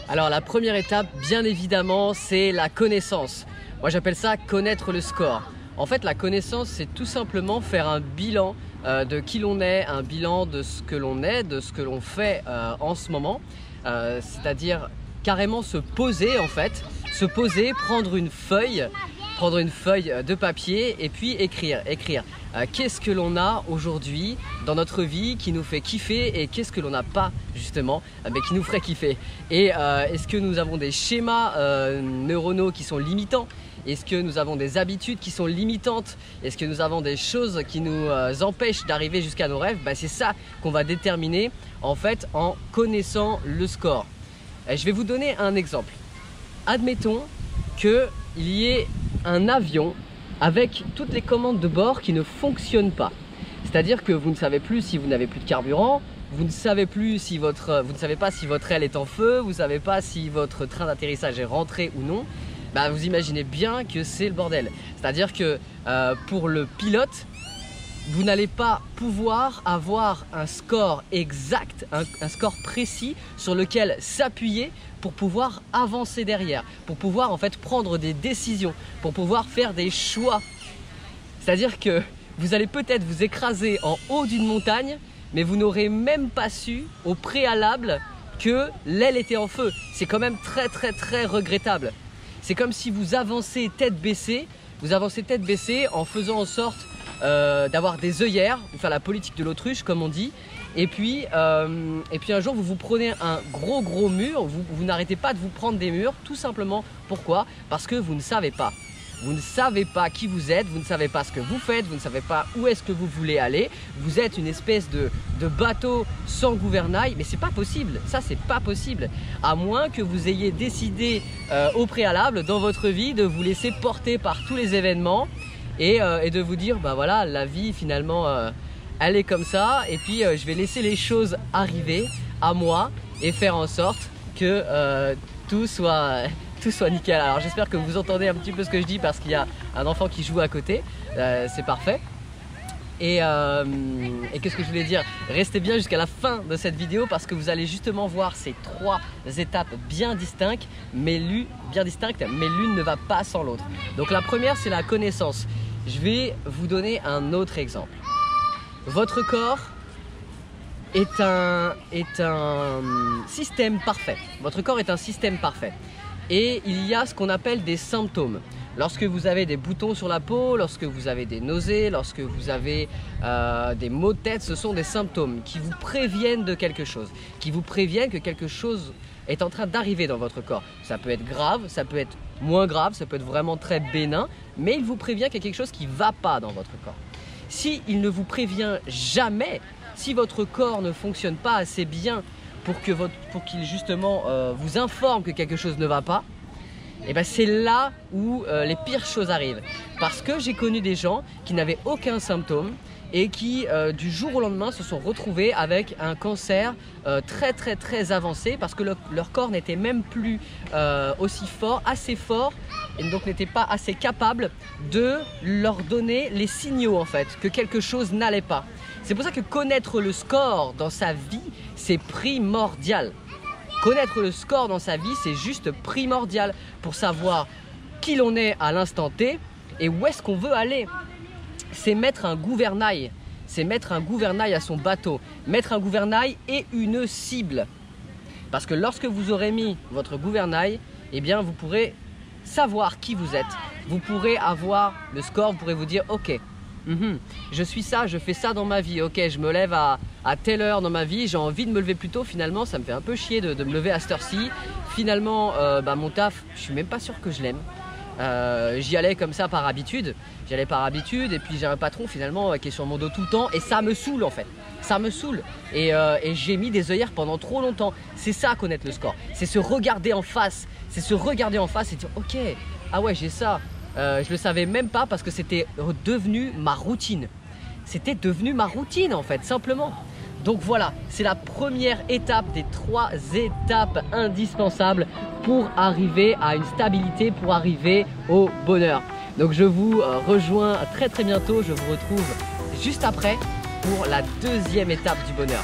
Alors la première étape, bien évidemment, c'est la connaissance. Moi j'appelle ça connaître le score. En fait, la connaissance, c'est tout simplement faire un bilan de qui l'on est, un bilan de ce que l'on est, de ce que l'on fait en ce moment. C'est-à-dire carrément se poser en fait, se poser, prendre une feuille de papier et puis écrire. Qu'est-ce que l'on a aujourd'hui dans notre vie qui nous fait kiffer et qu'est-ce que l'on n'a pas justement mais qui nous ferait kiffer. Et est-ce que nous avons des schémas neuronaux qui sont limitants? Est-ce que nous avons des habitudes qui sont limitantes? Est-ce que nous avons des choses qui nous empêchent d'arriver jusqu'à nos rêves? C'est ça qu'on va déterminer en fait en connaissant le score. Et je vais vous donner un exemple. Admettons qu'il y ait un avion avec toutes les commandes de bord qui ne fonctionnent pas. C'est-à-dire que vous ne savez plus si vous n'avez plus de carburant, vous ne savez pas si votre aile est en feu, vous ne savez pas si votre train d'atterrissage est rentré ou non. Vous imaginez bien que c'est le bordel. C'est-à-dire que pour le pilote, vous n'allez pas pouvoir avoir un score exact, un score précis sur lequel s'appuyer pour pouvoir avancer derrière, pour pouvoir en fait prendre des décisions, pour pouvoir faire des choix. C'est-à-dire que vous allez peut-être vous écraser en haut d'une montagne, mais vous n'aurez même pas su au préalable que l'aile était en feu. C'est quand même très regrettable. C'est comme si vous avancez tête baissée en faisant en sorte d'avoir des œillères, ou faire la politique de l'autruche comme on dit. Et puis un jour vous vous prenez un gros mur, vous n'arrêtez pas de vous prendre des murs, tout simplement. Pourquoi? Parce que vous ne savez pas. Vous ne savez pas qui vous êtes, vous ne savez pas ce que vous faites, vous ne savez pas où est-ce que vous voulez aller. Vous êtes une espèce de bateau sans gouvernail, mais c'est pas possible, ça c'est pas possible. À moins que vous ayez décidé au préalable dans votre vie de vous laisser porter par tous les événements et de vous dire voilà, la vie finalement elle est comme ça et puis je vais laisser les choses arriver à moi et faire en sorte que tout soit nickel. Alors j'espère que vous entendez un petit peu ce que je dis parce qu'il y a un enfant qui joue à côté, c'est parfait. Et qu'est-ce que je voulais dire? Restez bien jusqu'à la fin de cette vidéo parce que vous allez justement voir ces trois étapes bien distinctes, mais l'une ne va pas sans l'autre. Donc la première, c'est la connaissance. Je vais vous donner un autre exemple. Votre corps est un système parfait. Votre corps est un système parfait. Et il y a ce qu'on appelle des symptômes. Lorsque vous avez des boutons sur la peau, lorsque vous avez des nausées, lorsque vous avez des maux de tête, ce sont des symptômes qui vous préviennent de quelque chose, qui vous préviennent que quelque chose est en train d'arriver dans votre corps. Ça peut être grave, ça peut être moins grave, ça peut être vraiment très bénin, mais il vous prévient qu'il y a quelque chose qui ne va pas dans votre corps. S'il ne vous prévient jamais, si votre corps ne fonctionne pas assez bien pour qu'il justement vous informe que quelque chose ne va pas, et c'est là où les pires choses arrivent. Parce que j'ai connu des gens qui n'avaient aucun symptôme et qui du jour au lendemain se sont retrouvés avec un cancer très avancé parce que leur corps n'était même plus assez fort et donc n'était pas assez capable de leur donner les signaux en fait que quelque chose n'allait pas. C'est pour ça que connaître le score dans sa vie, c'est primordial. Connaître le score dans sa vie, c'est juste primordial pour savoir qui l'on est à l'instant T et où est-ce qu'on veut aller. C'est mettre un gouvernail. C'est mettre un gouvernail à son bateau. Mettre un gouvernail et une cible. Parce que lorsque vous aurez mis votre gouvernail, eh bien vous pourrez savoir qui vous êtes. Vous pourrez avoir le score, vous pourrez vous dire ok. Je suis ça, je fais ça dans ma vie, ok, je me lève à telle heure dans ma vie, j'ai envie de me lever plus tôt, finalement ça me fait un peu chier de me lever à cette heure-ci. Finalement, mon taf, je suis même pas sûr que je l'aime. J'y allais comme ça par habitude, et puis j'ai un patron finalement qui est sur mon dos tout le temps et ça me saoule en fait, ça me saoule et j'ai mis des œillères pendant trop longtemps. C'est ça connaître le score, c'est se regarder en face, et dire ok, ah ouais j'ai ça. Je le savais même pas parce que c'était devenu ma routine. C'était devenu ma routine en fait, simplement. Donc voilà, c'est la première étape des 3 étapes indispensables pour arriver à une stabilité, pour arriver au bonheur. Donc je vous rejoins très bientôt, je vous retrouve juste après pour la 2e étape du bonheur.